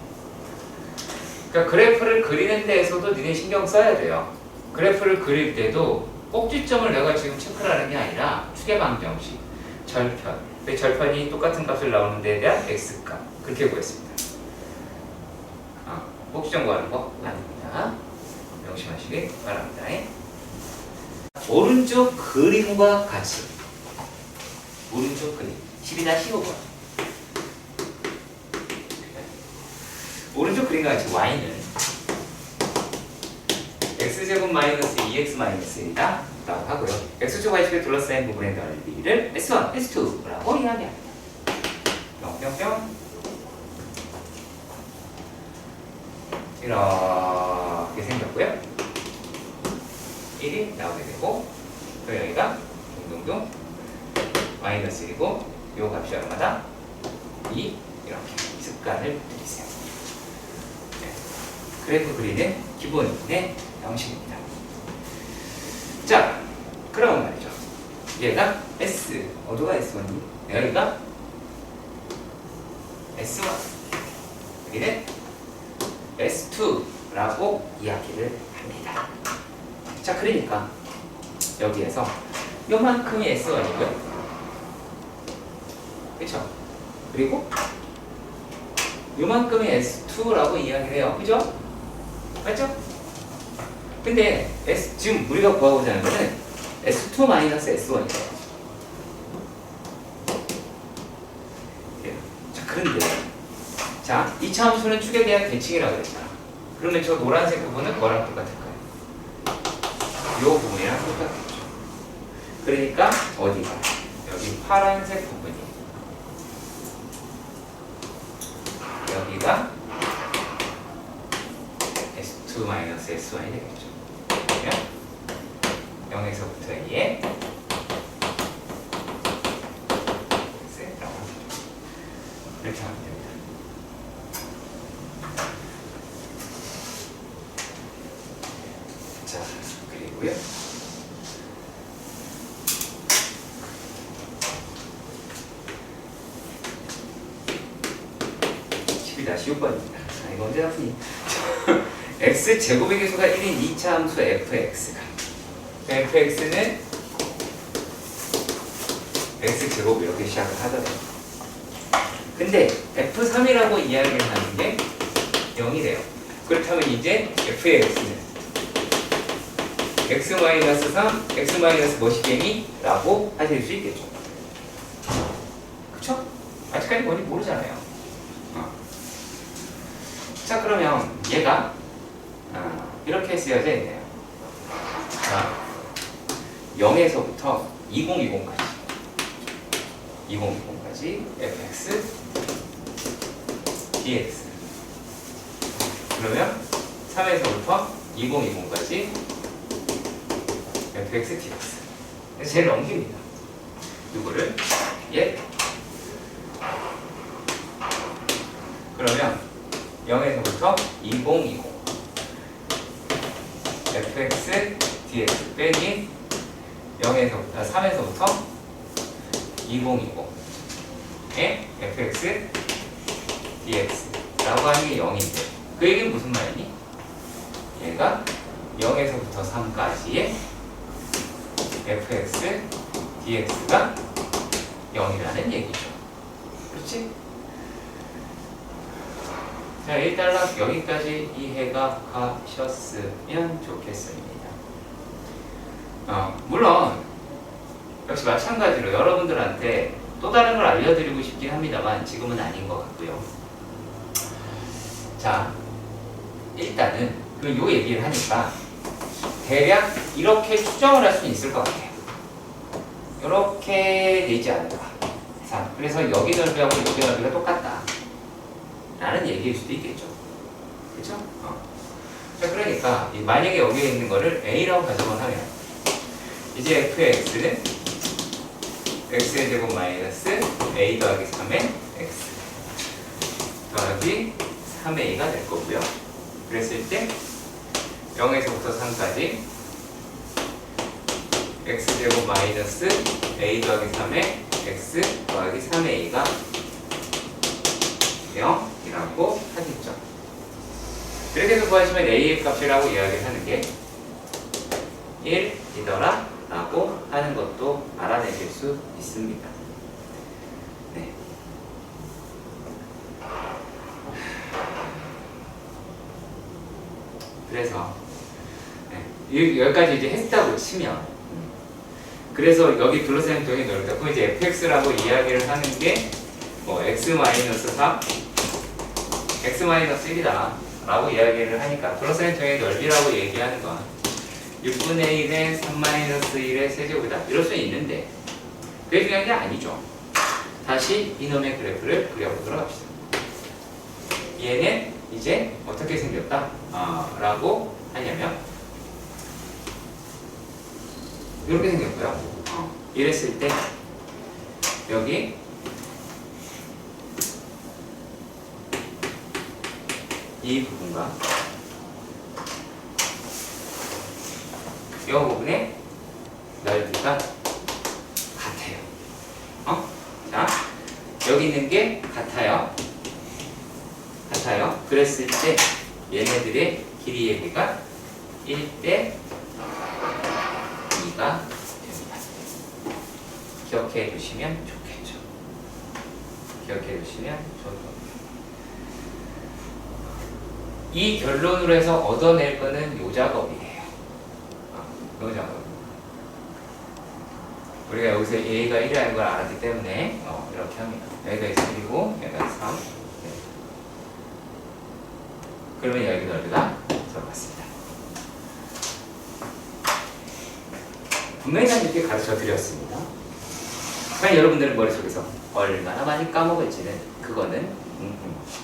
그러니까 그래프를 그리는 데에서도 니네 신경 써야 돼요. 그래프를 그릴 때도 꼭지점을 내가 지금 체크를 하는 게 아니라 추계 방정식, 절편. 근데 절편이 똑같은 값을 나오는 데에 대한 x값. 그렇게 구했습니다. 꼭지점 구하는 거 아닙니다. 명심하시기 바랍니다. 오른쪽 그림과 같이 오른쪽 그림 12-15번 오른쪽 그림과 같이 y는 x제곱 마이너스 2x 마이너스 1이다 라고 하고요. x축 y축에 둘러싸인 부분의 넓이를 s1, s2라고 이야기합니다. 뿅뿅뿅 이렇게 생겼고요. 1이 나오게 되고 또 여기가 동동동 마이너스 1이고 요 값이 얼마다? 2 이렇게 습관을 들이세요. 네. 그래프 그리는 기본의 양식입니다. 자, 그럼 말이죠. 얘가 S, 어디가 S1이? 여기가 S1, 여기는 S2라고 이야기를 합니다. 자, 그러니까 여기에서 요만큼이 S1이고요. 그쵸? 그리고 요만큼이 S2라고 이야기를 해요. 그죠? 맞죠? 근데 지금 우리가 구하고자 하는 거는 S2 마이너스 S1이에요. 자, 그런데 자, 이차 함수는 축에 대한 계층이라고 그랬잖아. 그러면 저 노란색 부분은 뭐랑 똑같을 거예요? 요 부분이랑 똑같겠죠. 그러니까 어디가? 여기 파란색 부분이 여기가 S2-S1이 되겠죠. 그러면 0에서부터 2에 X라고 합니다. 이렇게 하면 됩니다. 자, 그리고요. (12-6번입니다) 이거 언제 나왔니? x 제곱의 계수가 1인 2차 함수 fx가 fx는 x 제곱 이렇게 시작을 하더라고요. 근데 f3이라고 이야기를 하는 게 0이래요. 그렇다면 이제 f의 x는 x-3, x- 뭐시갱이? 라고 하실 수 있겠죠. 그쵸? 아직까지 뭔지 모르잖아요. 자, 그러면 얘가 이렇게 쓰여져 있네요. 자, 0에서부터 2020까지 fx dx. 그러면 3에서부터 2020까지 fx dx. 쟤를 넘깁니다. 누구를? 얘. 그러면 0에서부터 2020 fx dx 빼기 3에서부터 2020의 fx dx라고 하는 게 0인데 그 얘기는 무슨 말이니? 얘가 0에서부터 3까지의 fx dx가 0이라는 얘기죠. 그렇지? 자, 일단락 여기까지 이해가 가셨으면 좋겠습니다. 물론 역시 마찬가지로 여러분들한테 또 다른 걸 알려드리고 싶긴 합니다만 지금은 아닌 것 같고요. 자, 일단은 요 얘기를 하니까 대략 이렇게 추정을 할 수 있을 것 같아요. 이렇게 되지 않을까. 자, 그래서 여기 넓이하고 여기 넓이가 똑같다 라는 얘기일 수도 있겠죠. 그렇죠? 자, 그러니까 만약에 여기에 있는 거를 A라고 가정을 하면 이제 fx는 x의 제곱 마이너스 a 더하기 3의 x 더하기 3a가 될 거고요. 그랬을 때 0에서부터 3까지 x제곱 마이너스 a 더하기 3의 x 더하기 3a가 0이라고 하겠죠. 이렇게 해서 구하시면 a의 값이라고 이야기를 하는 게 1이더라 라고 하는 것도 알아내실 수 있습니다. 네. 그래서 여기까지 이제 했다고 치면 그래서 여기 둘러싸인 동의 넓이다. 그럼 이제 fx라고 이야기를 하는 게 뭐 x-3 x-1이다 라고 이야기를 하니까 둘러싸인 동의 넓이라고 얘기하는 건 6분의 1의 3-1의 세제곱이다 이럴 수 있는데 그게 중요한 게 아니죠. 다시 이놈의 그래프를 그려보도록 합시다. 얘는 이제 어떻게 생겼다 라고 하냐면 이렇게 생겼고요. 이랬을 때 여기 이 부분과 이 부분의 넓이가 같아요. 자, 여기 있는 게 같아요. 그랬을 때 얘네들의 길이 얘기가 1대 2가 됩니다. 기억해 두시면 좋겠죠. 기억해 두시면 좋을 겁니다. 이 결론으로 해서 얻어낼 거는 요 작업이에요. 요 작업. 우리가 여기서 A가 1이라는 걸 알았기 때문에 이렇게 합니다. 여기가 1이고 여기가 3. 네. 그러면 여기 넓이가 들어갔습니다. 분명히 난 이렇게 가르쳐 드렸습니다. 과연 여러분들은 머릿속에서 얼마나 많이 까먹을지는 그거는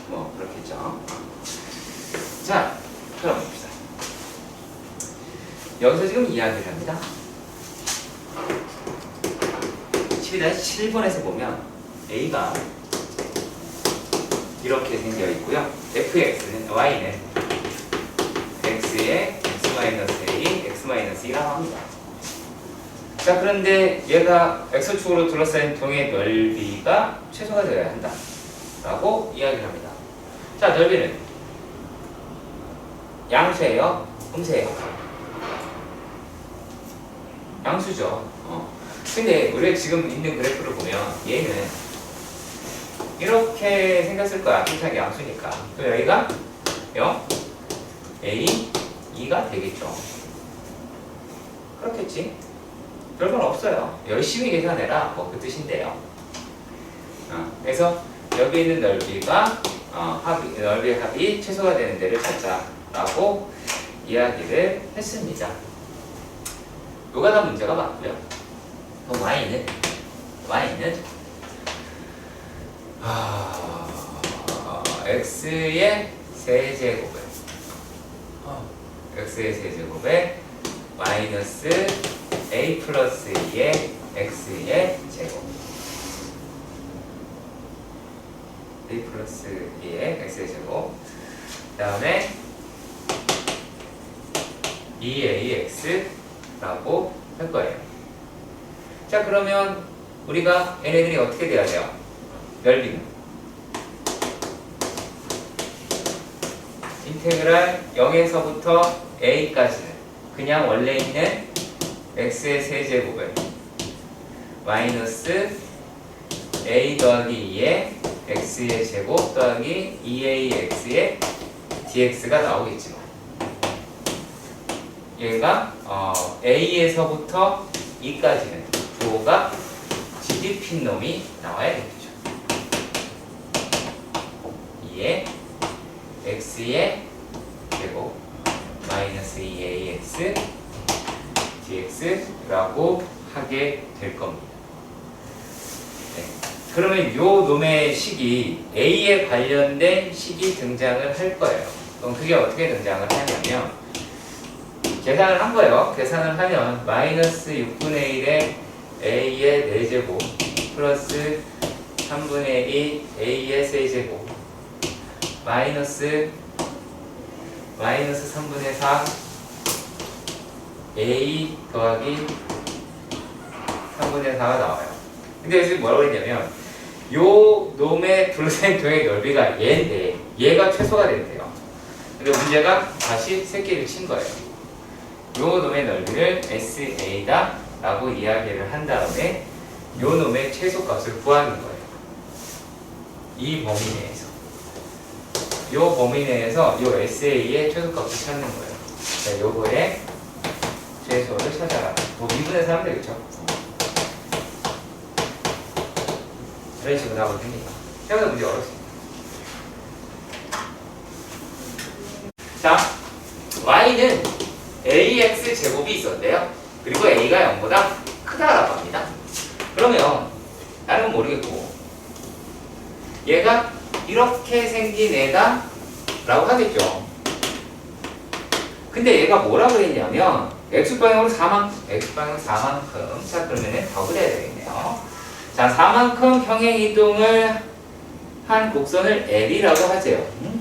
뭐 그렇겠죠. 자, 그럼 봅시다. 여기서 지금 이야기를 합니다. 12-7번에서 보면 A가 이렇게 생겨 있고요. fx는 y는 x의 x-a, x-2라고 합니다. 자, 그런데 얘가 x축으로 둘러싸인 동의 넓이가 최소가 되어야 한다 라고 이야기를 합니다. 자, 넓이는 양수예요? 음수예요? 양수죠. 근데 우리가 지금 있는 그래프를 보면 얘는 이렇게 생겼을 거야. 항상 양수니까. 그럼 여기가 0, A, 2가 되겠죠. 그렇겠지. 별건 없어요. 열심히 계산해라. 뭐 그 뜻인데요. 그래서 여기 있는 넓이가 넓이의 합이 최소가 되는 데를 찾자라고 이야기를 했습니다. 요가 다 문제가 맞고요. 그럼 y는 x의 세제곱에 마이너스 a 플러스 2의 x의 제곱 a 플러스 2의 x의 제곱 그 다음에 2ax라고 할 거예요. 자, 그러면 우리가 얘네들이 어떻게 돼야 돼요? 넓이는 인테그랄 0에서부터 a까지는 그냥 원래 있는 x의 세제곱을 마이너스 a 더하기 2의 x의 제곱 더하기 2ax의 dx가 나오겠지만 얘가 a에서부터 2까지는 부호가 뒤집힌 놈이 나와야 되겠죠. 2의 x의 제곱 마이너스 2ax dx라고 하게 될 겁니다. 네. 그러면 요 놈의 식이 a에 관련된 식이 등장을 할 거예요. 그럼 그게 어떻게 등장을 하냐면 계산을 한 거예요. 계산을 하면 마이너스 6분의 1의 a의 4제곱 플러스 3분의 2 a의 세제곱 마이너스 3분의 4 a 더하기 3분의 4가 나와요. 근데 여기서 뭐라고 했냐면 요 놈의 둘러싸인 넓이가 얘인데 얘가 최소가 된대요. 근데 문제가 다시 새끼를 친 거예요. 요 놈의 넓이를 SA다 라고 이야기를 한 다음에 요 놈의 최소값을 구하는 거예요. 이 범위 내에서 요 범위 내에서 요 SA의 최소값을 찾는 거예요. 자, 요거의 최소를 찾아라. 뭐 미분해서 하면 되겠죠. 이런 식으로 나오거든요. 생각보다 문제 어렵습니다. 자, y는 ax 제곱이 있었대요. 그리고 a가 0보다 크다라고 합니다. 그러면 다른 건 모르겠고 얘가 이렇게 생긴 애다 라고 하겠죠. 근데 얘가 뭐라고 했냐면 x방향으로 4만큼 자, 그러면은 더 그려야 되겠네요. 자, 4만큼 평행이동을 한 곡선을 L이라고 하세요.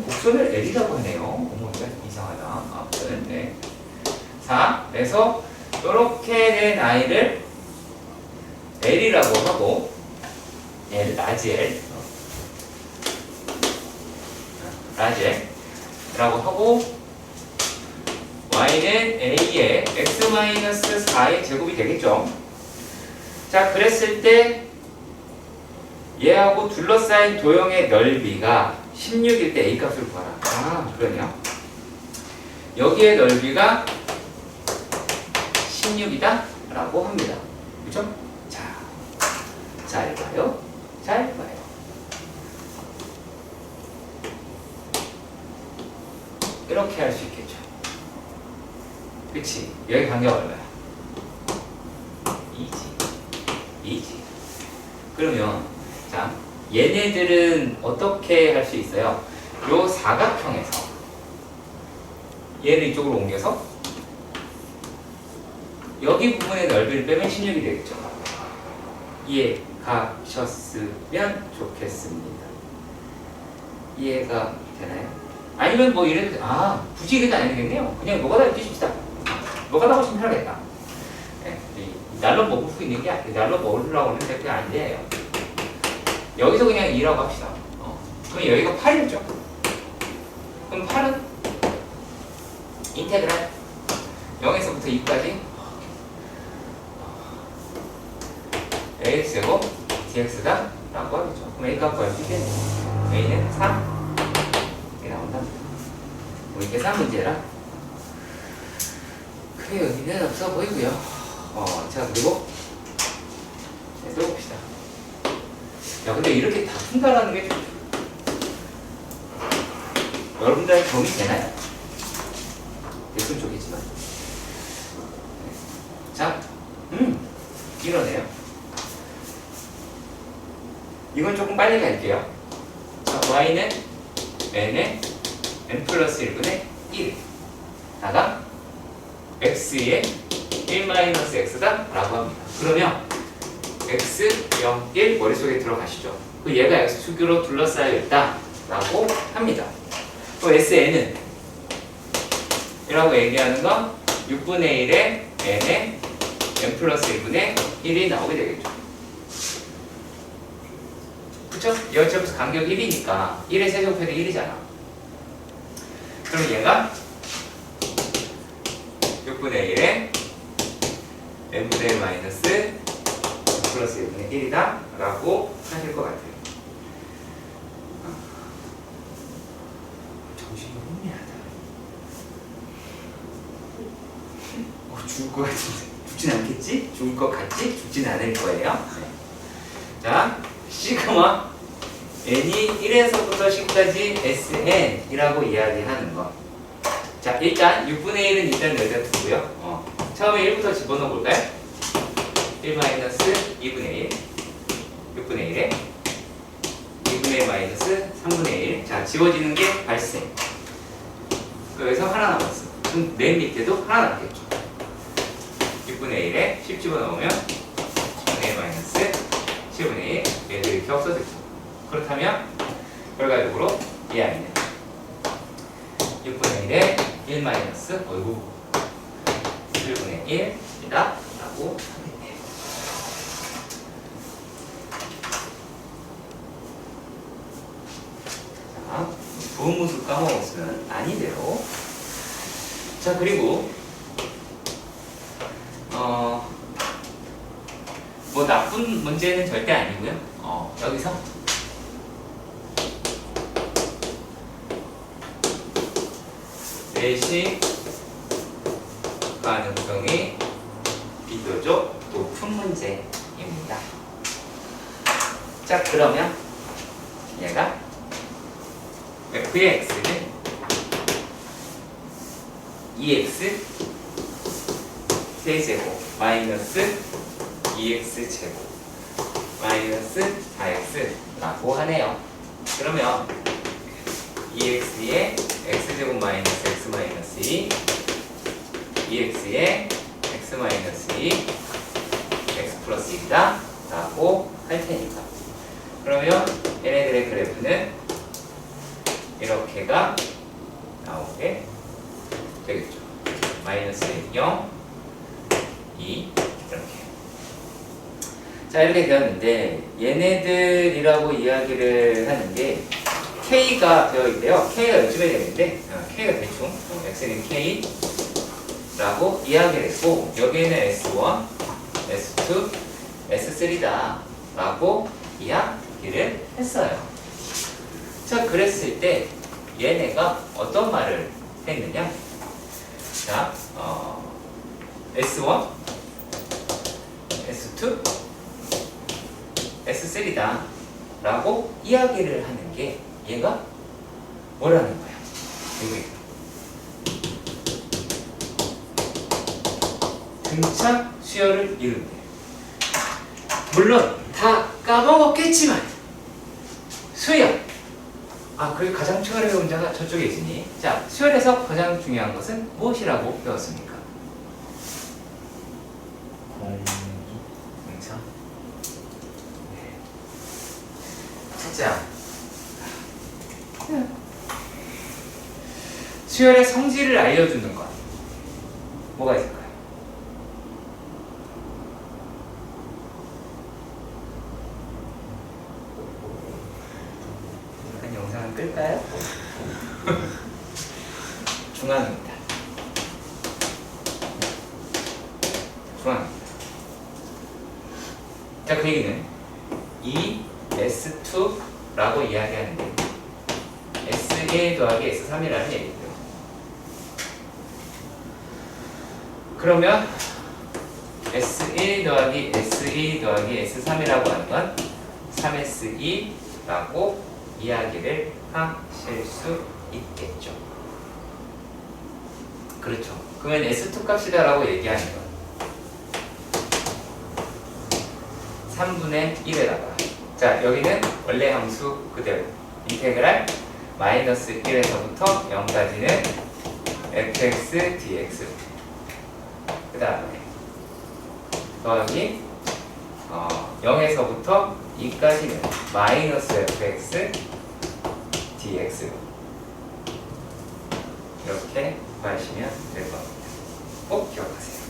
곡선을 L이라고 하네요. 어머, 이상하다. 아무튼 네. 자, 그래서 이렇게 된 아이를 L이라고 하고 L, 라지 L 라고 하고 y는 a의 x-4의 제곱이 되겠죠. 자, 그랬을 때 얘하고 둘러싸인 도형의 넓이가 16일 때 a 값을 구하라. 아, 그러냐? 여기의 넓이가 16이다 라고 합니다. 그죠? 자, 잘 봐요. 잘 봐요. 이렇게 할 수 있겠죠. 그치? 여기 간격 얼마야? 2지. 그러면 자, 얘네들은 어떻게 할 수 있어요? 요 사각형에서 얘를 이쪽으로 옮겨서 여기 부분의 넓이를 빼면 16이 되겠죠. 이해가셨으면 좋겠습니다. 이해가 되나요? 아니면 뭐 이래도 굳이 이래도 안 되겠네요. 그냥 노가다를 뛰십시다. 노가다 보시면 편하겠다. 네, 날로 먹을 수 있는 게 날로 먹으려고 하는 게 아닌데 여기서 그냥 2라고 합시다. 그럼 여기가 8이죠. 그럼 8은 인테그랄 0에서부터 2까지 ax제곱 dx다 라고 하겠죠. 그럼 a 값 구할 수 있겠네. a는 3 이렇게 나온답니다. 우리 계산 문제라 크게 의미는 없어 보이고요. 자, 그리고 써봅시다. 야, 근데 이렇게 다 푼다라는 게 좀 여러분들의 도움이 되나요? 됐으면 좋겠지만. 자, 이러네요. 이건 조금 빨리 갈게요. 자, y는 n에 n 플러스 1분의 1 다가 x의 1-x다 라고 합니다. 그러면 x, 0, 1 머릿속에 들어가시죠. 그 얘가 x축으로 둘러싸여 있다 라고 합니다. 또 sn은 이라고 얘기하는 건 6분의 1에 n에 n 플러스 1분의 1이 나오게 되겠죠. 그쵸? 여기서부터 간격 1이니까 1의 세제곱해도 1이잖아. 그럼 얘가 6분의 1에 n분의 1 마이너스 n 플러스 1분의 1이다 라고 하실 것 같아요. 정신이 혼미하다. 죽을 것 같은데 죽진 않겠지? 죽을 것 같지? 죽진 않을 거예요. 네. 자, 시그마 n이 1에서부터 10까지 sn이라고 이야기하는 거. 자, 일단 6분의 1은 일단 여기다 두고요. 처음에 1부터 집어넣어 볼까요? 1 마이너스 2분의 1, 6분의 1에 2분의 1 마이너스 3분의 1. 자, 지워지는 게 발생. 여기서 하나 남았어. 그럼 맨 밑에도 하나 남겠죠. 6분의 1에 10 집어넣으면 10분의 1 마이너스 10분의 1. 얘들 이렇게 없어졌죠. 그렇다면 결과적으로 이 안에 6분의 1에 1 마이너스 1분의 1이다 라고 하겠네요. 자, 부분무수 까먹었으면 아니대로. 자, 그리고 뭐 나쁜 문제는 절대 아니고요. 여기서 내식 가능성이 비교적 높은 문제입니다. 자, 그러면 얘가 f의 x는 2x 세제곱 마이너스 2x 제곱 마이너스 4x라고 하네요. 그러면 2x의 x제곱 마이너스 x 마이너스 2 2x의 x 마이너스 2 x 플러스 2다 라고 할 테니까, 그러면 얘네들의 그래프는 이렇게가 나오게 되겠죠. 마이너스 0, 2 이렇게. 자, 이렇게 되었는데 얘네들이라고 이야기를 하는 게 K가 되어 있대요. K가 요즘에 되는데 K가 대충 X는 K라고 이야기를 했고, 여기에는 S1, S2, S3다 라고 이야기를 했어요. 자, 그랬을 때 얘네가 어떤 말을 했느냐. 자, S1, S2, S3다 라고 이야기를 하는 게 얘가 뭐라는 거야? 여기 등차 수열을 이룬대. 물론 다 까먹었겠지만 수열, 그리고 가장 최근의 문제가 저쪽에 있으니, 자, 수열에서 가장 중요한 것은 무엇이라고 배웠습니까? 공차. 자, 수열의 성질을 알려주는 것 뭐가 있을까요? 잠깐 영상을 끌까요? 중앙입니다. 중앙입니다. 자, 그 얘기는 S2라고 이야기하는데 S1 더하기 S3이라는 얘기고요. 그러면 S1 더하기 S2 더하기 S3이라고 하는 건 3S2라고 이야기를 하실 수 있겠죠. 그렇죠. 그러면 S2 값이다라고 얘기하는 건 3분의 1에다가, 자, 여기는 원래 함수 그대로 인테그랄 마이너스 1에서부터 0까지는 fx dx, 그 다음에 더하기 0에서부터 2까지는 마이너스 fx dx, 이렇게 구하시면 될 겁니다. 꼭 기억하세요.